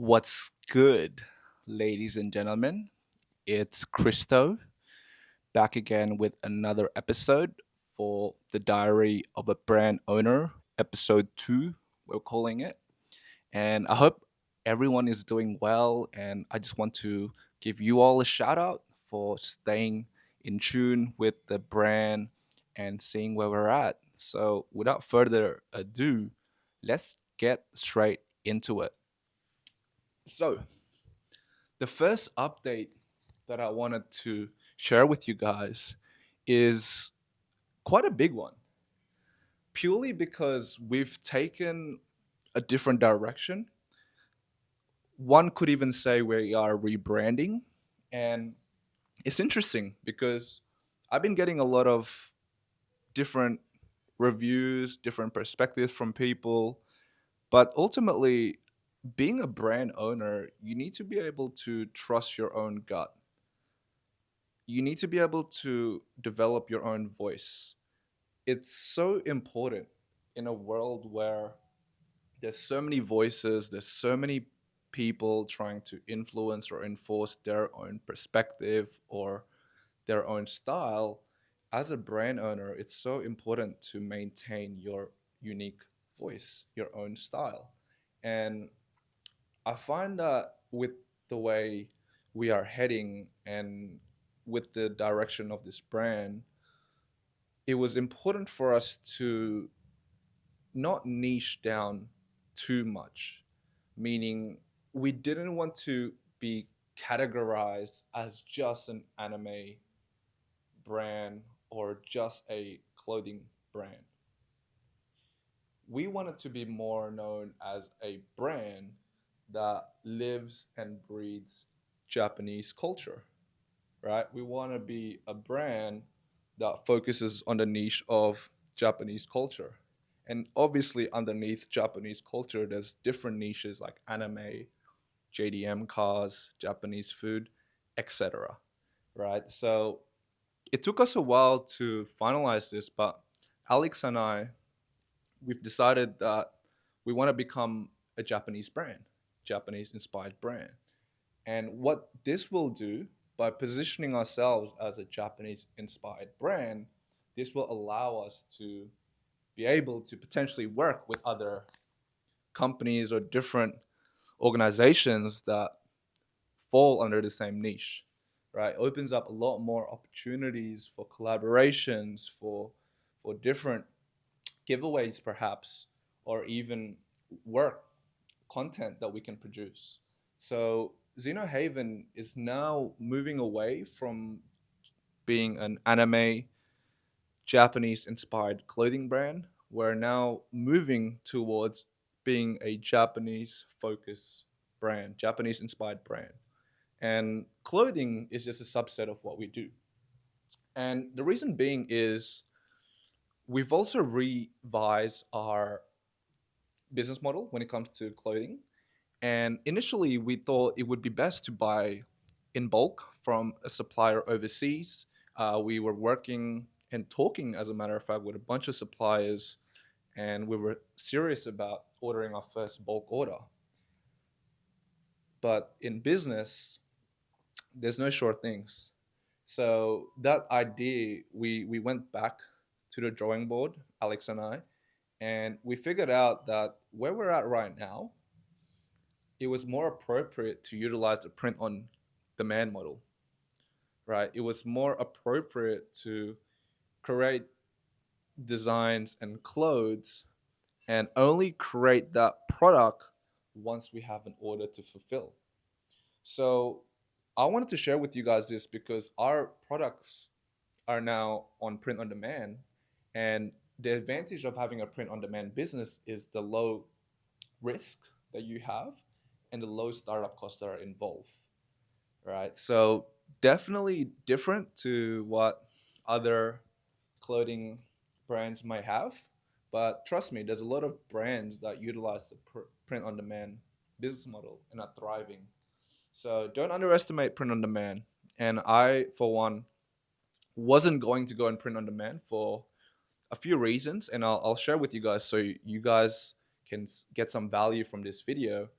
What's good, ladies and gentlemen? It's Christo back again with another episode for the Diary of a Brand Owner, episode 2, we're calling it. And I hope everyone is doing well. And I just want to give you all a shout out for staying in tune with the brand and seeing where we're at. So, without further ado, let's get straight into it. So, the first update that I wanted to share with you guys is quite a big one, purely because we've taken a different direction. One could even say we are rebranding. And it's interesting because I've been getting a lot of different reviews, different perspectives from people. But ultimately, being a brand owner, you need to be able to trust your own gut. You need to be able to develop your own voice. It's so important in a world where there's so many voices, there's so many people trying to influence or enforce their own perspective or their own style. As a brand owner, it's so important to maintain your unique voice, your own style. And I find that with the way we are heading and with the direction of this brand, it was important for us to not niche down too much, meaning we didn't want to be categorized as just an anime brand or just a clothing brand. We wanted to be more known as a brand that lives and breathes Japanese culture, right? We want to be a brand that focuses on the niche of Japanese culture. And obviously, underneath Japanese culture, there's different niches like anime, JDM cars, Japanese food, etc. Right? So it took us a while to finalize this, but Alex and I, we've decided that we want to become a Japanese brand, Japanese inspired brand. And what this will do by positioning ourselves as a Japanese inspired brand, this will allow us to be able to potentially work with other companies or different organizations that fall under the same niche, right? Opens up a lot more opportunities for collaborations, for different giveaways, perhaps, or even work content that we can produce. So Xenohaven is now moving away from being an anime Japanese inspired clothing brand. We're now moving towards being a Japanese focused brand, Japanese inspired brand. And clothing is just a subset of what we do. And the reason being is we've also revised our business model when it comes to clothing. And initially, we thought it would be best to buy in bulk from a supplier overseas. We were working and talking, as a matter of fact, with a bunch of suppliers, and we were serious about ordering our first bulk order. But in business, there's no sure things. So that idea, we went back to the drawing board, Alex and I, and we figured out that where we're at right now, it was more appropriate to utilize the print on demand model, right? It was more appropriate to create designs and clothes and only create that product once we have an order to fulfill. So I wanted to share with you guys this because our products are now on print on demand. And the advantage of having a print on demand business is the low risk that you have and the low startup costs that are involved, right? So definitely different to what other clothing brands might have. But trust me, there's a lot of brands that utilize the print on demand business model and are thriving. So don't underestimate print on demand. And I, for one, wasn't going to go and print on demand for a few reasons, and I'll share with you guys so you guys can get some value from this video.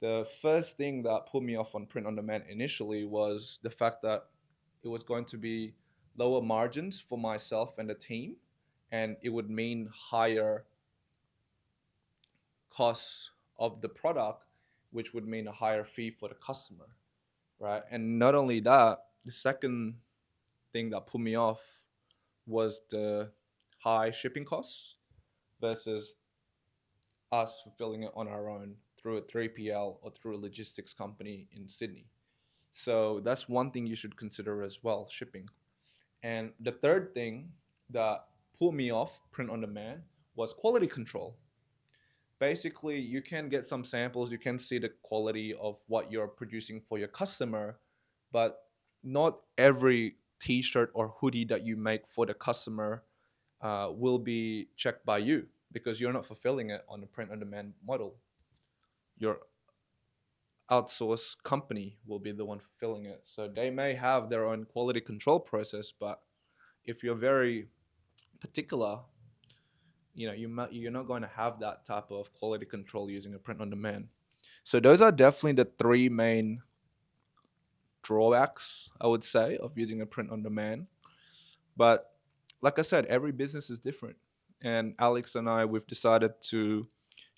The first thing that put me off on print on demand initially was the fact that it was going to be lower margins for myself and the team, and it would mean higher costs of the product, which would mean a higher fee for the customer, right? And not only that, the second thing that put me off was the high shipping costs versus us fulfilling it on our own through a 3PL or through a logistics company in Sydney. So that's one thing you should consider as well, shipping. And the third thing that pulled me off print on demand was quality control. Basically, you can get some samples, you can see the quality of what you're producing for your customer, but not every t-shirt or hoodie that you make for the customer will be checked by you because you're not fulfilling it on the print on demand model. Your outsourced company will be the one fulfilling it. So they may have their own quality control process, but if you're very particular, you're not going to have that type of quality control using a print on demand. So those are definitely the three main drawbacks I would say of using a print on demand. But like I said, every business is different. And Alex and I, we've decided to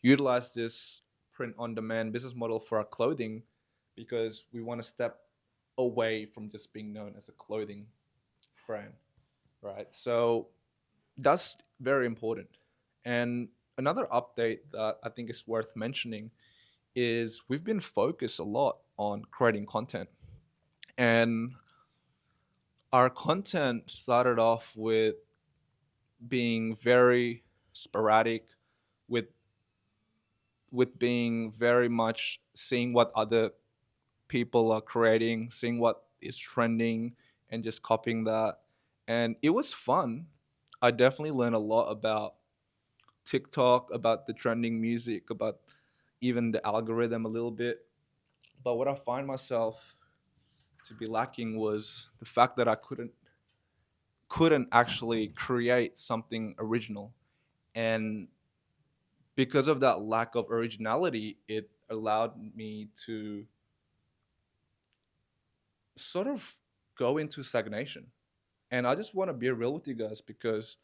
utilize this print on demand business model for our clothing because we want to step away from just being known as a clothing brand, right? So that's very important. And another update that I think is worth mentioning is we've been focused a lot on creating content. And our content started off with being very sporadic, with being very much seeing what other people are creating, seeing what is trending, and just copying that. And it was fun. I definitely learned a lot about TikTok, about the trending music, about even the algorithm a little bit. But what I find myself to be lacking was the fact that I couldn't actually create something original. And because of that lack of originality, it allowed me to sort of go into stagnation. And I just want to be real with you guys because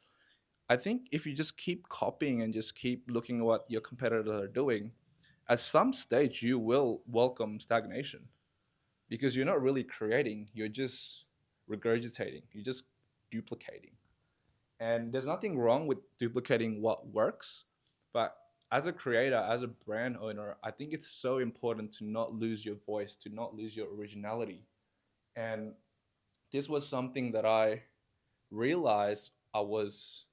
I think if you just keep copying and just keep looking at what your competitors are doing, at some stage you will welcome stagnation because you're not really creating, you're just regurgitating, you're just duplicating. And there's nothing wrong with duplicating what works, but as a creator, as a brand owner, I think it's so important to not lose your voice, to not lose your originality. And this was something that I realized I was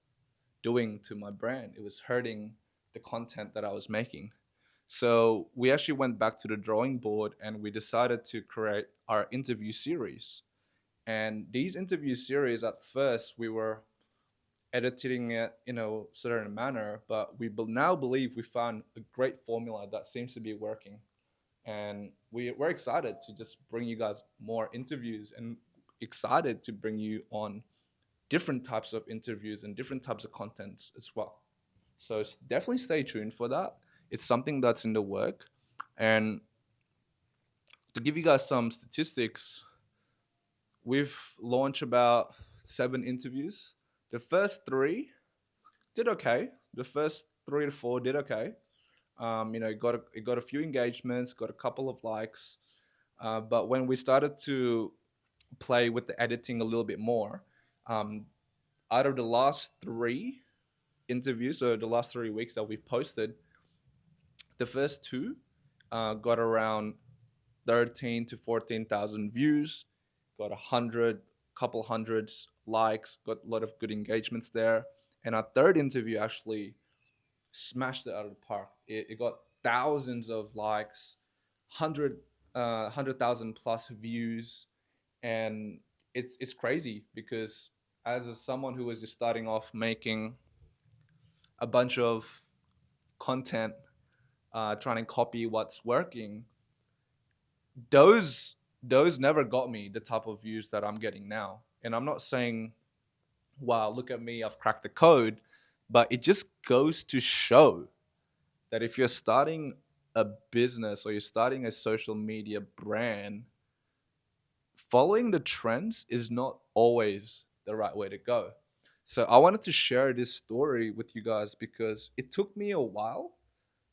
doing to my brand. It was hurting the content that I was making. So we actually went back to the drawing board and we decided to create our interview series. And these interview series, at first, we were editing it in a certain manner, but now believe we found a great formula that seems to be working. And we're excited to just bring you guys more interviews and excited to bring you on different types of interviews and different types of contents as well. So definitely stay tuned for that. It's something that's in the work. And to give you guys some statistics, we've launched about 7 interviews. The first three did okay. The first 3 to 4 did okay. It got a few engagements, got a couple of likes. But when we started to play with the editing a little bit more, um, out of the last 3 interviews, so the last 3 weeks that we posted, the first two got around 13 to 14,000 views, got 100 couple hundreds likes, got a lot of good engagements there. And our third interview actually smashed it out of the park. It got thousands of likes, 100,000 plus views, and it's crazy because someone who was just starting off making a bunch of content, trying to copy what's working, those those never got me the type of views that I'm getting now. And I'm not saying, wow, look at me, I've cracked the code, but it just goes to show that if you're starting a business or you're starting a social media brand, following the trends is not always the right way to go. So I wanted to share this story with you guys because it took me a while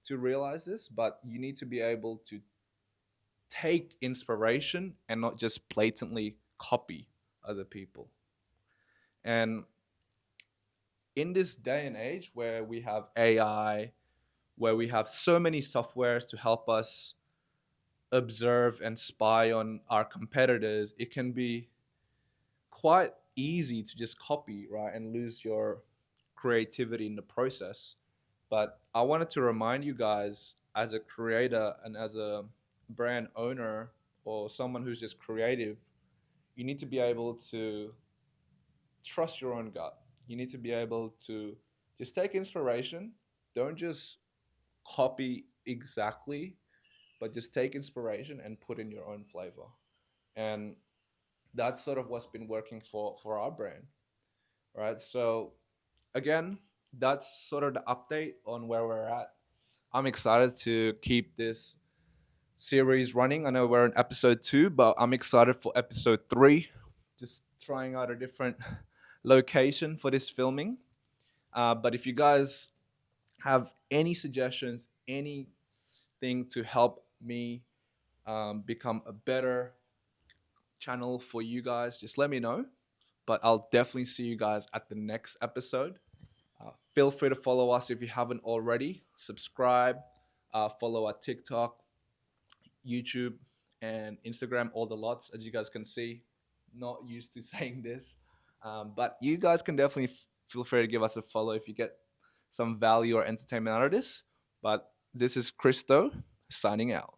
to realize this, but you need to be able to take inspiration and not just blatantly copy other people. And in this day and age where we have AI, where we have so many softwares to help us observe and spy on our competitors, it can be quite easy to just copy, right, and lose your creativity in the process. But I wanted to remind you guys, as a creator and as a brand owner or someone who's just creative, you need to be able to trust your own gut. You need to be able to just take inspiration. Don't just copy exactly, but just take inspiration and put in your own flavor. And that's sort of what's been working for our brand, right? So again, that's sort of the update on where we're at. I'm excited to keep this series running. I know we're in episode 2, but I'm excited for episode 3. Just trying out a different location for this filming. But if you guys have any suggestions, anything to help me become a better channel for you guys, just let me know. But I'll definitely see you guys at the next episode. Feel free to follow us if you haven't already. Subscribe, follow our TikTok, YouTube, and Instagram, all the lots, as you guys can see. Not used to saying this, but you guys can definitely feel free to give us a follow if you get some value or entertainment out of this. But this is Christo signing out.